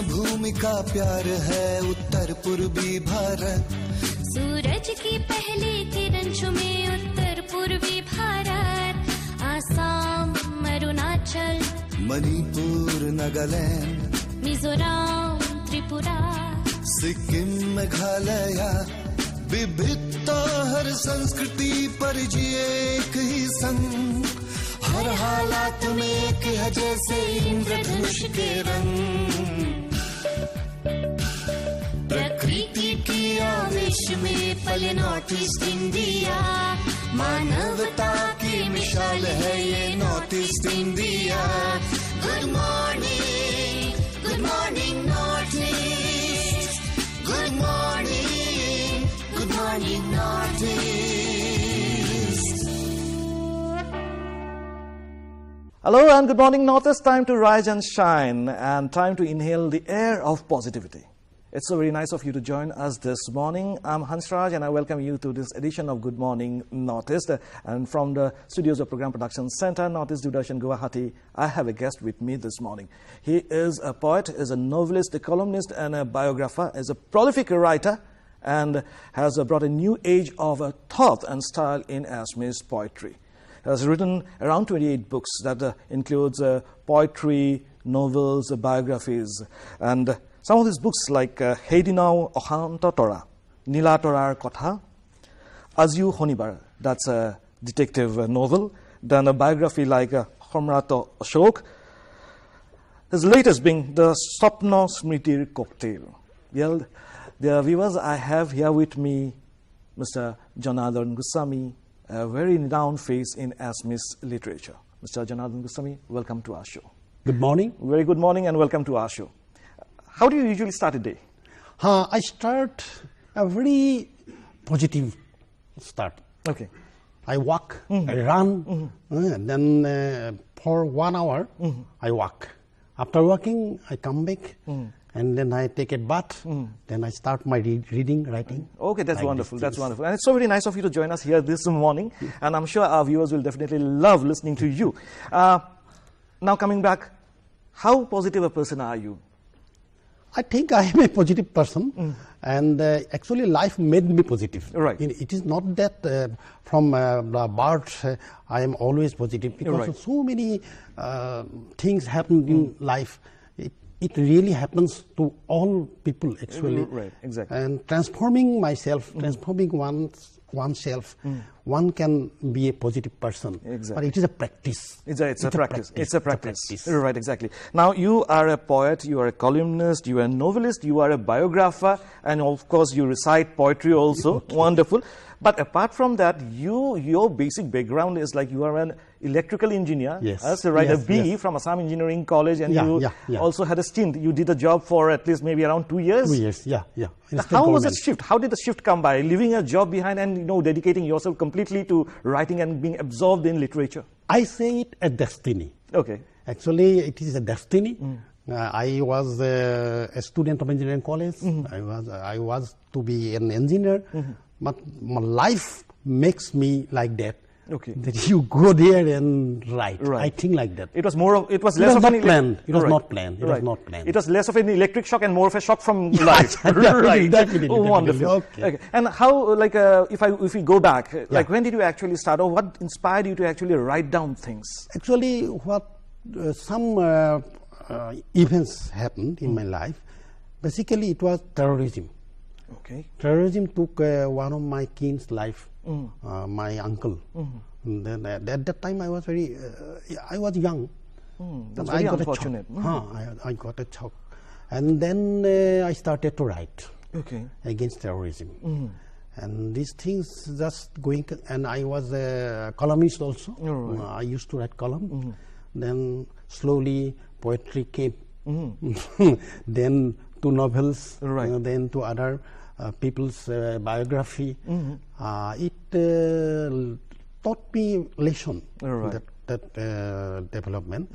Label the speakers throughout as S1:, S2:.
S1: भूमि का प्यार है उत्तर पूर्वी भारत।
S2: सूरज की पहली किरण चुमे उत्तर पूर्वी भारत। आसाम, अरुणाचल,
S1: मणिपुर, नागालैंड,
S2: मिजोरम, त्रिपुरा,
S1: सिक्किम, मेघालय, विविधता हर संस्कृति पर जिए एक ही संग। हर हालात में एक है जैसे इंद्रधनुष के रंग। प्रकृति की आवेश में पले नॉर्थ ईस्ट इंडिया। मानवता की मिसाल है ये north east India. Good morning, good morning north east. Good morning, good morning north east.
S3: Hello and good morning Northeast. Time to rise and shine and time to inhale the air of positivity. It's so very nice of you to join us this morning. I'm Hansraj and I welcome you to this edition of Good Morning Northeast. And from the studios of Program Production Center, Northeast Dudarshan, Guwahati, I have a guest with me this morning. He is a poet, is a novelist, a columnist and a biographer, is a prolific writer and has brought a new age of thought and style in Assamese poetry. He has written around 28 books that includes poetry, novels, biographies, and some of these books like Heidinao Ohanta Tora, Nila Torar Kotha, Azyu Honibar, that's a detective novel, then a biography like Homrato Ashok, his latest being the Sopno Smritir Cocktail. Well, dear viewers, I have here with me Mr. Janardan Goswami, a very renowned face in Assamese literature. Mr. Janardan Goswami, welcome to our show.
S4: Good morning.
S3: Very good morning and welcome to our show. How do you usually start a day?
S4: I start a very positive start.
S3: Okay.
S4: I walk, I run, and then for 1 hour I walk. After walking, I come back. And then I take a bath, then I start my reading, writing.
S3: Okay, that's wonderful, that's wonderful. And it's so very nice of you to join us here this morning. And I'm sure our viewers will definitely love listening to you. Now coming back, how positive a person are you?
S4: I think I am a positive person. And actually life made me positive.
S3: Right.
S4: It is not that from birth I am always positive. Because so many things happen in life. It really happens to all people actually.
S3: Right, exactly.
S4: And transforming myself, transforming oneself, one can be a positive person.
S3: Exactly.
S4: But it is a practice.
S3: It's a practice. It's a practice. Right, exactly. Now, you are a poet, you are a columnist, you are a novelist, you are a biographer, and of course you recite poetry also. Okay. Wonderful. But apart from that, your basic background is like you are an electrical engineer.
S4: Yes.
S3: So right,
S4: yes,
S3: a BE from Assam Engineering College, and you also had a stint. You did a job for at least maybe around 2 years.
S4: 2 years, yeah.
S3: How was the shift? How did the shift come by? Leaving a job behind and dedicating yourself completely to writing and being absorbed in literature.
S4: I say it a destiny.
S3: Okay.
S4: Actually, it is a destiny. I was a student of engineering college. I was to be an engineer. But my life makes me like that.
S3: Okay.
S4: That you go there and write. I think like that.
S3: It was less of an
S4: planned. It was not planned. It was not planned.
S3: It was less of an electric shock and more of a shock from life.
S4: Right. Definitely.
S3: Oh, wonderful.
S4: Okay.
S3: And how, like, if we go back, like, when did you actually start, or what inspired you to actually write down things?
S4: Actually, some events happened in my life. Basically, it was terrorism.
S3: Okay.
S4: Terrorism took one of my kin's life, my uncle. And then at that time I was I was young.
S3: That's very unfortunate.
S4: I got a shock. And then I started to write against terrorism. And these things just going, and I was a columnist also. I used to write column. Then slowly poetry came. Then to novels, then to other people's biography. It taught me lesson, that development.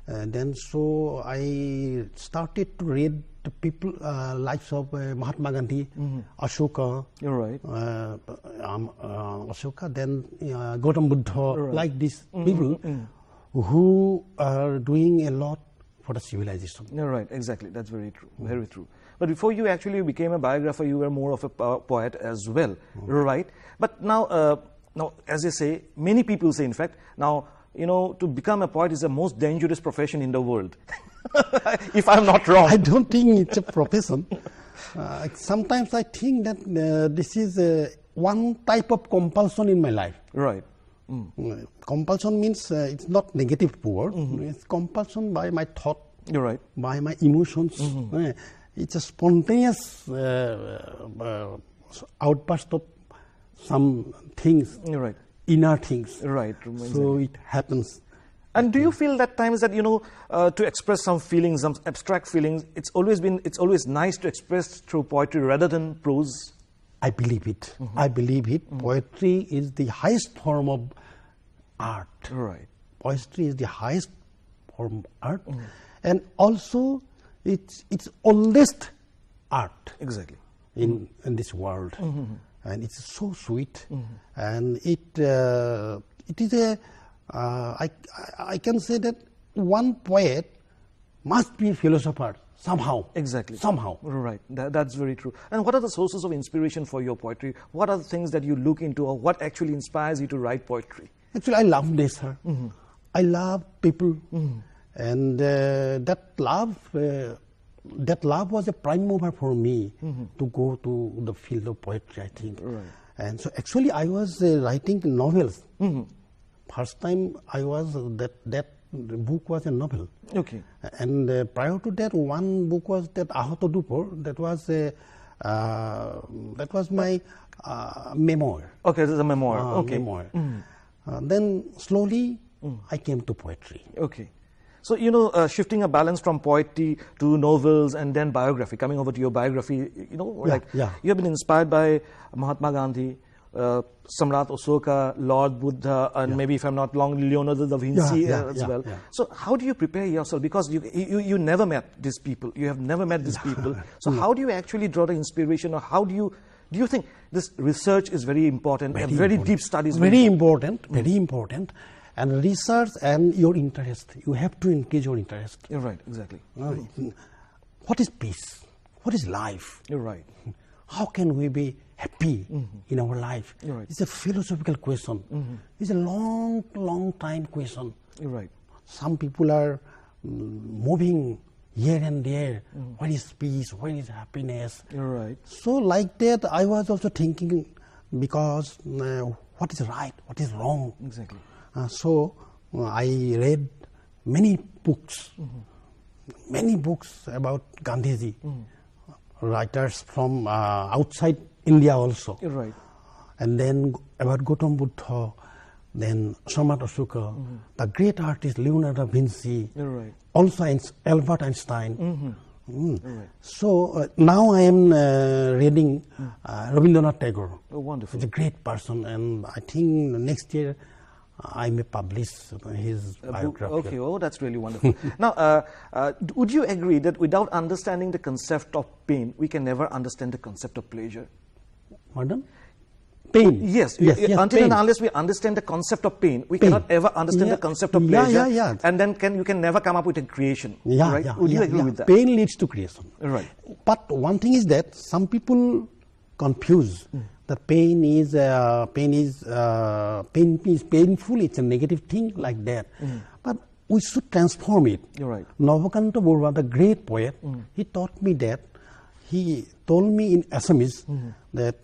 S4: Then so I started to read the people lives of Mahatma Gandhi, Ashoka, Ashoka, then Gautam Buddha, like these people who are doing a lot for the civilization.
S3: No, right, exactly. That's very true. Very true. But before you actually became a biographer, you were more of a poet as well, right? But now, now, as you say, many people say, in fact, now, you know, to become a poet is the most dangerous profession in the world. If I'm not wrong.
S4: I don't think it's a profession. Sometimes I think that this is one type of compulsion in my life.
S3: Right.
S4: Compulsion means it's not negative word. It's compulsion by my thought.
S3: You're right.
S4: By my emotions. It's a spontaneous outburst of some things.
S3: You're right.
S4: Inner things.
S3: Right.
S4: So it happens.
S3: And do you feel that times that, you know, to express some feelings, some abstract feelings, it's always nice to express through poetry rather than prose?
S4: I believe it. I believe it. Poetry is the highest form of art.
S3: Right.
S4: Poetry is the highest form of art. And also it's oldest art.
S3: Exactly.
S4: In this world. And it's so sweet. And it is a I can say that one poet must be a philosopher somehow.
S3: Exactly.
S4: Somehow.
S3: Right. That's very true. And what are the sources of inspiration for your poetry? What are the things that you look into, or what actually inspires you to write poetry?
S4: Actually, I love nature. I love people. And that love was a prime mover for me to go to the field of poetry, I think.
S3: Right.
S4: And so actually I was writing novels. First time I was, that book was a novel.
S3: Okay.
S4: And prior to that, one book was that Ahato Dupor, that was my memoir.
S3: Okay, this is a memoir. Okay.
S4: Memoir. Then slowly I came to poetry.
S3: Okay. So, you know, shifting a balance from poetry to novels and then biography, coming over to your biography, you know, you have been inspired by Mahatma Gandhi, Samrat Ashoka, Lord Buddha, and maybe, if I'm not wrong, Leonardo da Vinci as well. So how do you prepare yourself? Because you never met these people. You have never met these people. So how do you actually draw the inspiration, or how do you think this research is very important, and very deep studies?
S4: Very important, very important. And research and your interest. You have to engage your interest.
S3: You're right, exactly.
S4: What is peace? What is life?
S3: You're right.
S4: How can we be happy in our life?
S3: You're right.
S4: It's a philosophical question. It's a long time question.
S3: You're right.
S4: Some people are moving here and there. Where is peace? Where is happiness?
S3: You're right.
S4: So like that, I was also thinking, because what is right? What is wrong?
S3: Exactly.
S4: So I read many books about Gandhiji, writers from outside India also.
S3: You're right.
S4: And then about Gautam Buddha, then Samrat Ashoka, the great artist Leonardo da Vinci,
S3: You're right.
S4: also Albert Einstein.
S3: Right.
S4: So now I am reading Rabindranath Tagore.
S3: Oh, wonderful.
S4: He's a great person, and I think next year I may publish his biography.
S3: Okay, oh, that's really wonderful. Now, would you agree that without understanding the concept of pain, we can never understand the concept of pleasure?
S4: Pardon? Pain.
S3: Yes. Until
S4: pain.
S3: and unless we understand the concept of pain, we cannot ever understand the concept of pleasure. And then you can never come up with a creation. Right? Would you agree with that?
S4: Pain leads to creation.
S3: Right.
S4: But one thing is that some people confuse that pain is painful. It's a negative thing like that. But we should transform it.
S3: You're right.
S4: Navakanta Borwa, the great poet, he taught me that. He told me in Assamese that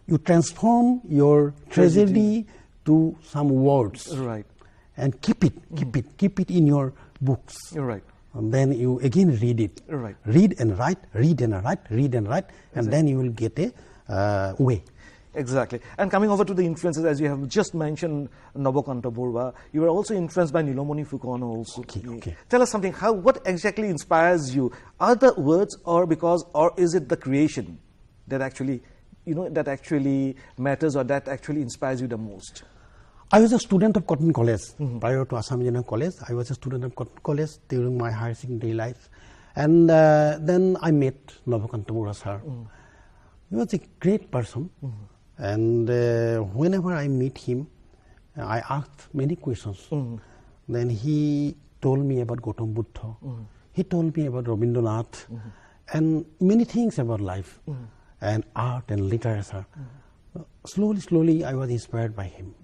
S4: you transform your tragedy to some words,
S3: right,
S4: and keep it in your books.
S3: You're right.
S4: And then you again read it.
S3: Right.
S4: Read and write, and then you will get a way.
S3: Exactly. And coming over to the influences, as you have just mentioned, Nabokanta Borwa, you were also influenced by Nilomani Fukuono also.
S4: Okay.
S3: Tell us something. What exactly inspires you? Are the words, or is it the creation that actually, that actually matters, or that actually inspires you the most?
S4: I was a student of Cotton College. Prior to Assam Union College, I was a student of Cotton College during my higher secondary life. And then I met Nabokanta Borwa sir. He was a great person. And whenever I meet him, I asked many questions. Then he told me about Gautam Buddha. He told me about Rabindranath and many things about life and art and literature. Slowly, I was inspired by him.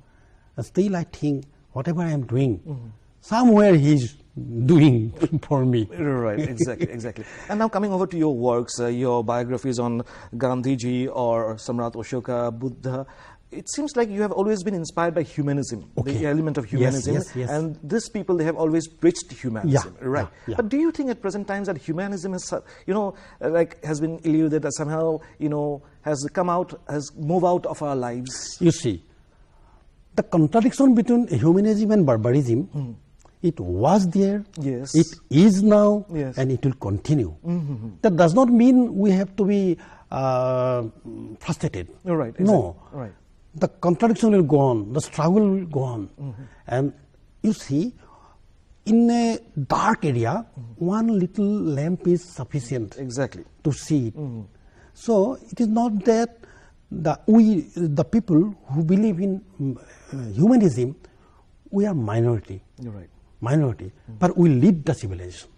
S4: And still, I think whatever I am doing, somewhere he's doing for me.
S3: Right, exactly. And now coming over to your works, your biographies on Gandhiji or Samrat Ashoka, Buddha, it seems like you have always been inspired by humanism, the element of humanism.
S4: Yes.
S3: And these people, they have always preached humanism, right?
S4: Yeah.
S3: But do you think at present times that humanism has, has been eluded, or somehow, has come out, has moved out of our lives?
S4: You see, the contradiction between humanism and barbarism, it was there,
S3: yes,
S4: it is now,
S3: yes,
S4: and it will continue. That does not mean we have to be frustrated.
S3: Right, exactly.
S4: No.
S3: Right.
S4: The contradiction will go on, the struggle will go on. And you see, in a dark area, one little lamp is sufficient to see it. So it is not that the people who believe in humanism, we are minority.
S3: You're right.
S4: Minority, but we lead the civilization.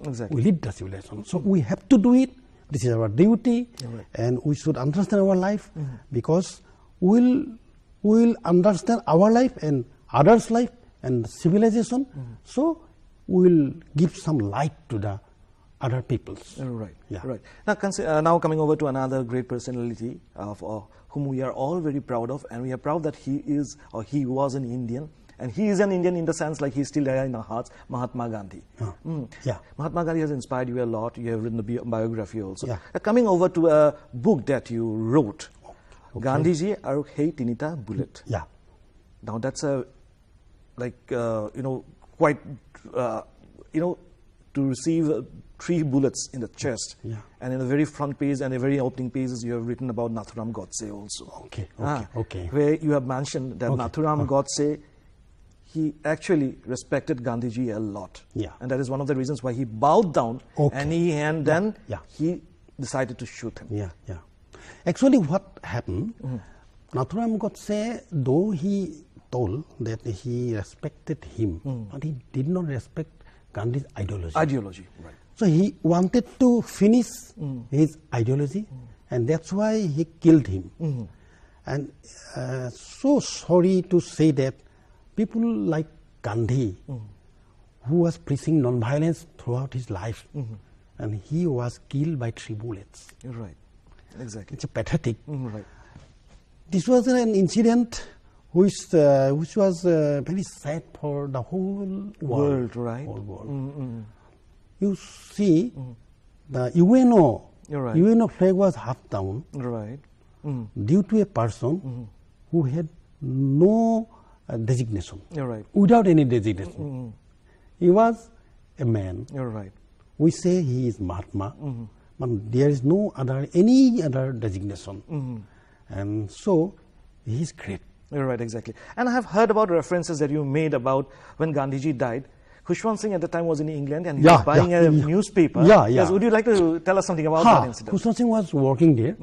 S3: Exactly.
S4: We lead the civilization. So we have to do it. This is our duty, and we should understand our life because we'll understand our life and others' life and civilization. So we'll give some light to the other peoples.
S3: Right.
S4: Yeah.
S3: Right. Now coming over to another great personality of whom we are all very proud of, and we are proud that he is or he was an Indian. And he is an Indian in the sense like he's still there in our hearts, Mahatma Gandhi.
S4: Yeah.
S3: Mahatma Gandhi has inspired you a lot. You have written a biography also.
S4: Yeah.
S3: Coming over to a book that you wrote, Gandhiji Aru Hei Tinita Bullet.
S4: Yeah.
S3: Now that's a, quite, to receive 3 bullets in the chest.
S4: Yeah.
S3: And in the very front page and the very opening pages, you have written about Nathuram Godse also.
S4: Okay.
S3: Where you have mentioned that Nathuram Godse, he actually respected Gandhiji a lot.
S4: Yeah.
S3: And that is one of the reasons why he bowed down and then he decided to shoot him.
S4: Yeah. Actually, what happened, Nathuram Godse, though he told that he respected him, but he did not respect Gandhi's ideology.
S3: Right.
S4: So he wanted to finish his ideology, and that's why he killed him. And so sorry to say that people like Gandhi, who was preaching non-violence throughout his life, and he was killed by 3 bullets.
S3: Right, exactly.
S4: It's pathetic.
S3: Right.
S4: This was an incident which was very sad for the whole world.
S3: Right.
S4: Whole world. You see, the UNO flag was half down due to a person who had no designation. Without any designation. He was a man. We say he is Mahatma, but there is any other designation. And so he is great.
S3: You're right, exactly. And I have heard about references that you made about when Gandhiji died. Khushwant Singh at the time was in England and he was buying a newspaper. Yes, would you like to tell us something about that incident?
S4: Khushwant Singh was working there.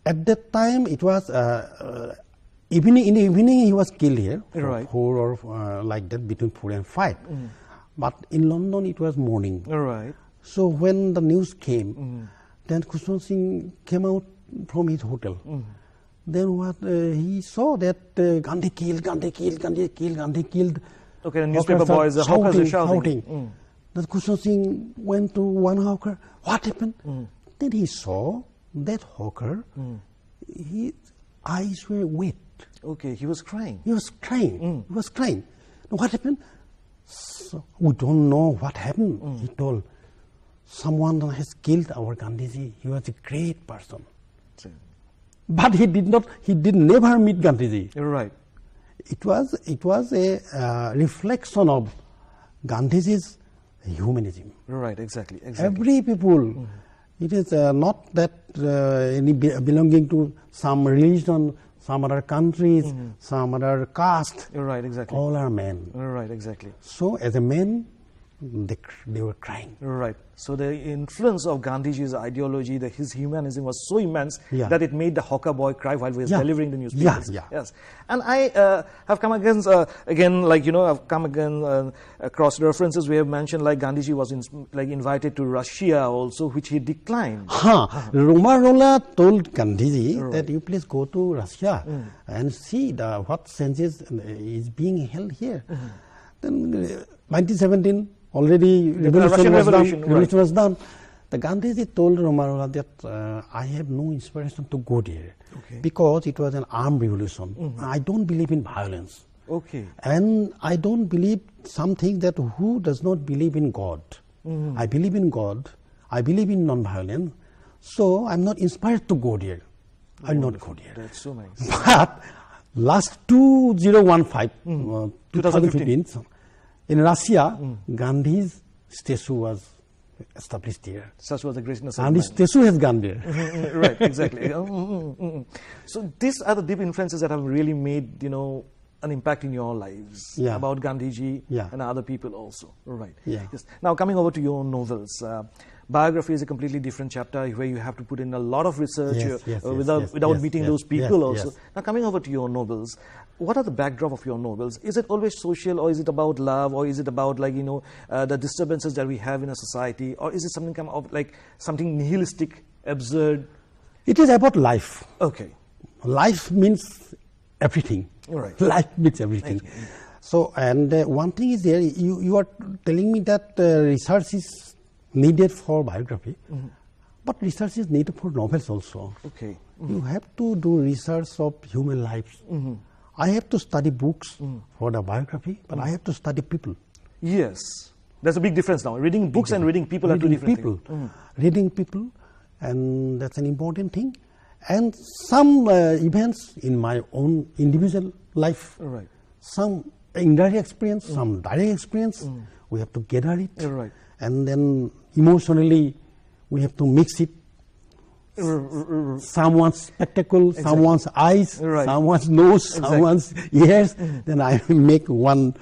S4: At that time, it was evening. In the evening, he was killed here. 4 or like that, between 4 and 5. But in London, it was morning. So when the news came, then Khushwant Singh came out from his hotel. Then what he saw that Gandhi killed.
S3: Okay, the newspaper boys, the hawkers are shouting.
S4: Then Khushwant Singh went to one hawker. What happened? Then he saw that hawker. His eyes were wet.
S3: Okay, he was crying.
S4: He was crying. Now, what happened? So, we don't know what happened. He told, someone has killed our Gandhiji. He was a great person. But he did never meet Gandhiji.
S3: Right.
S4: It was a reflection of Gandhiji's humanism.
S3: Right, exactly.
S4: Every people, it is not that any belonging to some religion, some other countries, some other caste.
S3: Right, exactly.
S4: All are men.
S3: Right, exactly.
S4: So as a man, they were crying.
S3: Right. So the influence of Gandhiji's ideology, his humanism was so immense
S4: Yeah.
S3: that it made the hawker boy cry while he was
S4: Yeah.
S3: delivering the newspapers.
S4: Yeah.
S3: Yes. And I have come against, I've come again across references we have mentioned, like Gandhiji was invited to Russia also, which he declined.
S4: Romarola told Gandhiji that you please go to Russia and see what census is being held here. Then 1917, already revolution was done. The Gandhiji told Romarola that I have no inspiration to go there because it was an armed revolution. I don't believe in violence.
S3: Okay.
S4: And I don't believe something that who does not believe in God. I believe in God. I believe in non-violence. So I'm not inspired to go there. I'll not go there.
S3: That's so nice.
S4: But last 2015, 2015, in Russia, Gandhi's statue was established there.
S3: Such was the greatness of
S4: And his statue has gone there.
S3: Right, exactly. So these are the deep influences that have really made, an impact in your lives about Gandhiji and other people also. Right.
S4: Yeah.
S3: Yes. Now coming over to your novels. Biography is a completely different chapter where you have to put in a lot of research without meeting those people also. Now coming over to your novels, what are the backdrop of your novels? Is it always social, or is it about love, or is it about the disturbances that we have in a society, or is it something nihilistic, absurd?
S4: It is about life.
S3: Okay.
S4: Life means everything.
S3: Right.
S4: Life means everything. So, and one thing is there, you are telling me that research is needed for biography, but research is needed for novels also.
S3: Okay.
S4: You have to do research of human lives. I have to study books for the biography, but I have to study people.
S3: Yes. There's a big difference now. Reading books and reading people are two different things.
S4: Reading people, and that's an important thing. And some events in my own individual life, some indirect experience, some direct experience, we have to gather it. And then emotionally, we have to mix it. Someone's spectacle, someone's eyes, someone's nose, someone's ears. Then I make one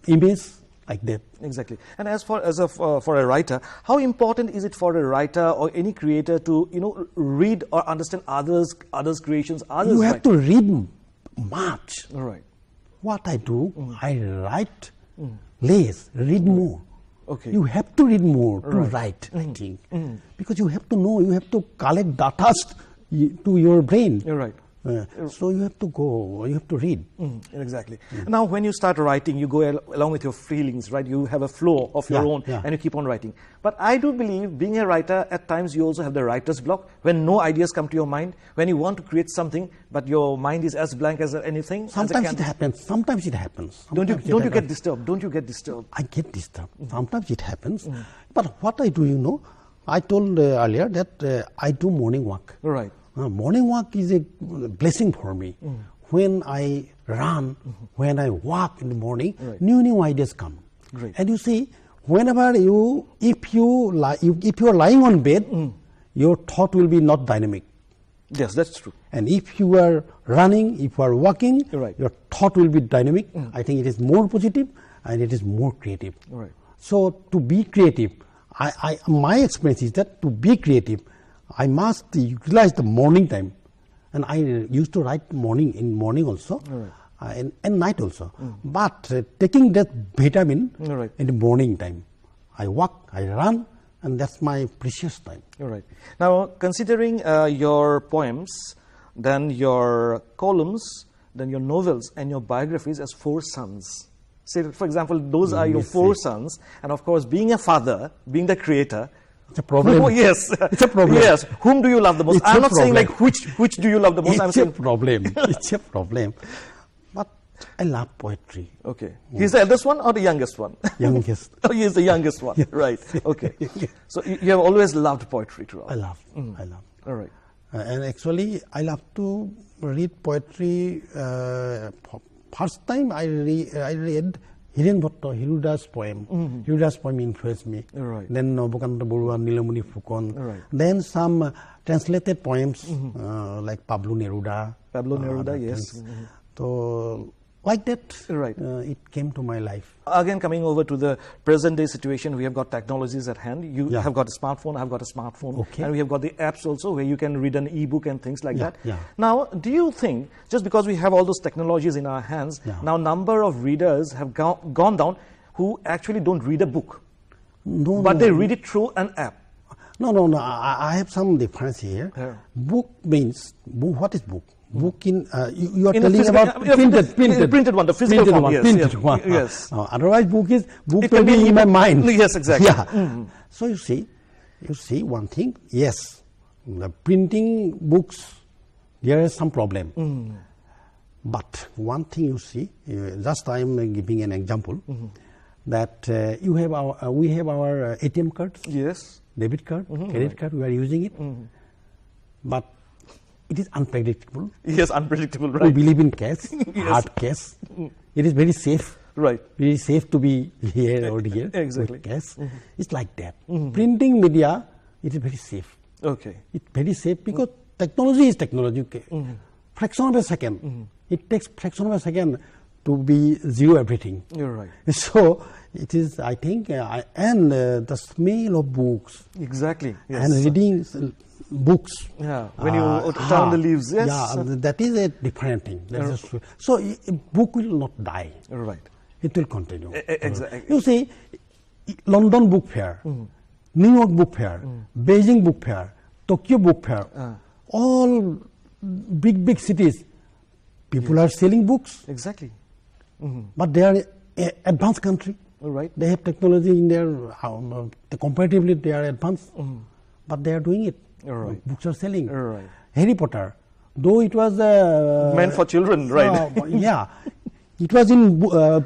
S4: image like that.
S3: Exactly. And as for a writer, how important is it for a writer or any creator to read or understand others' creations?
S4: You have to read much.
S3: Right.
S4: What I do, I write less, read more.
S3: Okay.
S4: You have to read more to write, I think. Because you have to know, you have to collect data to your brain.
S3: You're right.
S4: So you have to go, you have to read.
S3: Exactly. Now when you start writing, you go along with your feelings, right? You have a flow of your own and you keep on writing. But I do believe being a writer, at times you also have the writer's block, when no ideas come to your mind, when you want to create something, but your mind is as blank as anything.
S4: Sometimes it happens. Sometimes it happens.
S3: Don't you get disturbed? Don't you get disturbed?
S4: I get disturbed. Sometimes it happens. But what I do, I told earlier that I do morning walk.
S3: Right.
S4: Morning walk is a blessing for me. When I run, when I walk in the morning, new ideas come.
S3: Great.
S4: And you see, whenever if you are lying on bed, your thought will be not dynamic.
S3: Yes, that's true.
S4: And if you are running, if you are walking,
S3: Right.
S4: your thought will be dynamic. I think it is more positive and it is more creative.
S3: Right.
S4: So to be creative, my experience is that to be creative, I must utilize the morning time. And I used to write in morning also, and night also. But taking that vitamin in the morning time, I walk, I run, and that's my precious time.
S3: All right. Now, considering your poems, then your columns, then your novels, and your biographies as four sons. Say, for example, those are your four sons, and of course, being a father, being the creator,
S4: it's a problem.
S3: Oh, yes.
S4: It's a problem.
S3: Yes. Whom do you love the most? I'm not saying like which do you love the most.
S4: It's
S3: I'm
S4: a
S3: saying
S4: problem. It's a problem. But I love poetry.
S3: Okay. He's the eldest one or the youngest one?
S4: Youngest.
S3: Oh, he is the youngest one. Right. Okay. So you have always loved poetry throughout.
S4: I love.
S3: All right.
S4: And actually, I love to read poetry. First time I read Hiruda's poem. Hiruda's poem influenced me.
S3: Right.
S4: Then Nobokanta Borua, Nilamuni Fukon.
S3: Right.
S4: Then some translated poems like Pablo Neruda.
S3: Pablo Neruda, yes.
S4: So like that,
S3: Right.
S4: It came to my life.
S3: Again, coming over to the present day situation, we have got technologies at hand. You
S4: Yeah.
S3: have got a smartphone, I have got a smartphone,
S4: Okay.
S3: and we have got the apps also where you can read an e-book and things like
S4: Yeah,
S3: that.
S4: yeah.
S3: Now, do you think, just because we have all those technologies in our hands,
S4: Yeah.
S3: now number of readers have gone down who actually don't read a book,
S4: No,
S3: but
S4: no.
S3: they read it through an app?
S4: No. I have some difference here.
S3: Yeah.
S4: Book means, what is book? Book in, you are
S3: In a
S4: telling
S3: physical-
S4: about
S3: yeah,
S4: printed.
S3: printed one, the physical
S4: printed
S3: form,
S4: one,
S3: yes,
S4: printed
S3: yeah,
S4: one.
S3: yes.
S4: Otherwise, book
S3: It
S4: may
S3: can be
S4: be in my
S3: ebook.
S4: mind.
S3: Yes, exactly.
S4: Yeah. So you see one thing, yes, the printing books, there is some problem. But one thing you see, just I am giving an example, that we have our ATM cards,
S3: Yes.
S4: debit card, credit card, we are using it, but it is unpredictable.
S3: Yes, unpredictable,
S4: We
S3: right?
S4: believe in cash, hard cash. It is very safe.
S3: Right.
S4: Very safe to be here or here.
S3: Exactly.
S4: With cash. It's like that. Printing media, it is very safe.
S3: Okay.
S4: It's very safe because technology is technology. Okay. Fraction of a second. It takes fraction of a second to be zero everything.
S3: You're right.
S4: So it is, I think, and the smell of books
S3: Exactly. Yes.
S4: and reading books.
S3: Yeah, when you turn the leaves, yes.
S4: Yeah, that is a different thing. So a book will not die.
S3: Right.
S4: It will continue.
S3: Exactly.
S4: You see, London Book Fair, New York Book Fair, Beijing Book Fair, Tokyo Book Fair, all big cities, people are selling books,
S3: Exactly.
S4: but they are an advanced country.
S3: Right.
S4: They have technology in their, comparatively they are advanced, but they are doing it.
S3: Right.
S4: Books are selling.
S3: Right.
S4: Harry Potter, though it was
S3: Meant for children, right?
S4: yeah, it was in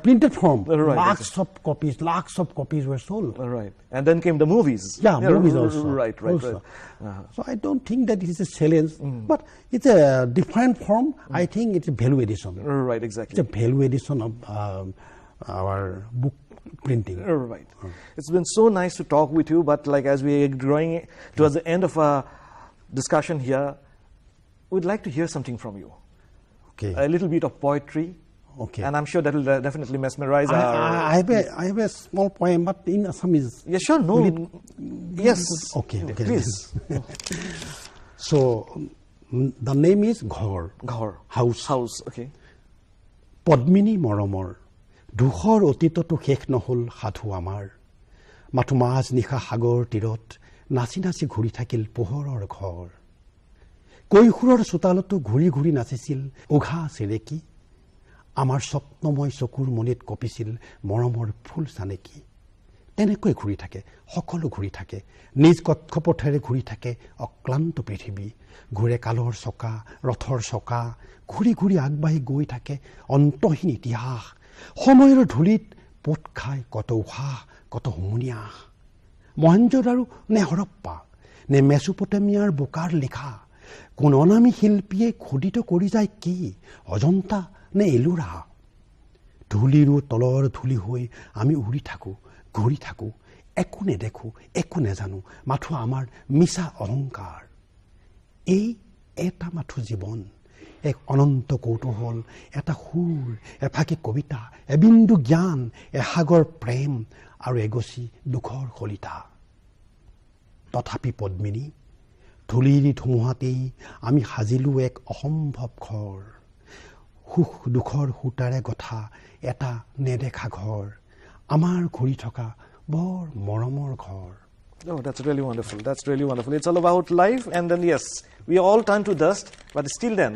S4: printed form.
S3: Right,
S4: Lakhs of copies were sold.
S3: Right. And then came the movies.
S4: Yeah, movies also.
S3: Right.
S4: Also. So I don't think that it is a challenge, but it's a different form. I think it's a value addition.
S3: Right,
S4: It's
S3: exactly.
S4: a value addition of our book printing.
S3: Right. It's been so nice to talk with you, but like as we are drawing towards the end of our discussion here, we'd like to hear something from you.
S4: Okay.
S3: A little bit of poetry.
S4: Okay.
S3: And I'm sure that will definitely mesmerize our...
S4: I have a small poem, but in Assamese.
S3: Yeah, sure, no. Yes.
S4: Okay.
S3: Please.
S4: So the name is Ghor.
S3: Ghor.
S4: House.
S3: House, okay.
S4: Padmini মৰমৰ দুখৰ অতীততো শেষ নহল সাধু আমাৰ মাথো মাছ নিশা সাগৰ তীৰত নাচি নাচি ঘূৰি থাকিল পোহৰৰ ঘৰ কৈশোৰৰ চোতালতো ঘূৰি ঘূৰি নাচিছিল উঘা চেৰেকি আমাৰ স্বপ্নময় চকুৰ মনিত কপিছিল মৰমৰ ফুল চানেকি তেনেকৈ ঘূৰি থাকে সকলো ঘূৰি থাকে নিজ কক্ষপথেৰে ঘূৰি থাকে অক্লান্ত পৃথিৱী ঘূৰে কালৰ চকা ৰথৰ চকা ঘূৰি ঘূৰি আগবাঢ়ি গৈ থাকে অন্তহীন ইতিহাস সময়ৰ ধূলিত পোত খাই কত উশাহ কত হুমুনিয়া মহেঞ্জোদাৰো নে হৰপ্পা নে মেছোপটেমিয়াৰ বোকাৰ লিখা কোন অনামী শিল্পীয়ে খোদিত কৰি যায় কি অজন্তা নে এলোৰা ধূলিৰো তলৰ ধূলি হৈ আমি উৰি থাকোঁ ঘূৰি থাকোঁ একো নেদেখোঁ একো নেজানো মাথো আমাৰ মিছা অহংকাৰ এই এটা মাথো জীৱন এক অনন্ত কৌতূহল এটা সুৰ এফাকি কবিতা এবিন্দু জ্ঞান এসাগৰ প্ৰেম আৰু এগচি দুখৰ কলিতা তথাপি পদ্মিনী ধূলিৰ ধুমুহাতেই আমি সাজিলোঁ এক অসম্ভৱ ঘৰ সুখ দুখৰ সূতাৰে গঠা এটা নেদেখা ঘৰ আমাৰ ঘূৰি থকা বৰ মৰমৰ ঘৰ
S3: Oh, that's really wonderful. That's really wonderful. It's all about life, and then, yes, we all turn to dust, but still then,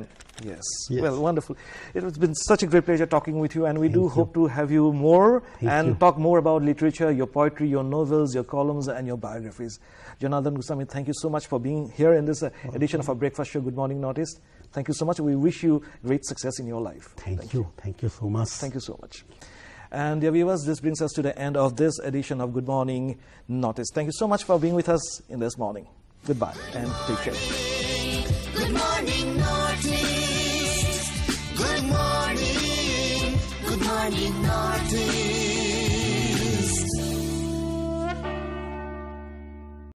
S3: yes. Well, wonderful. It has been such a great pleasure talking with you, and we do hope to have you more and talk more about literature, your poetry, your novels, your columns, and your biographies. Janardan Goswami, thank you so much for being here in this edition of our breakfast show, Good Morning Northeast. Thank you so much. We wish you great success in your life.
S4: Thank you. Thank you so much.
S3: Thank you so much. And dear viewers, this brings us to the end of this edition of Good Morning Northeast. Thank you so much for being with us in this morning. Goodbye and take care.
S1: Good morning, Northeast. Good morning, Northeast.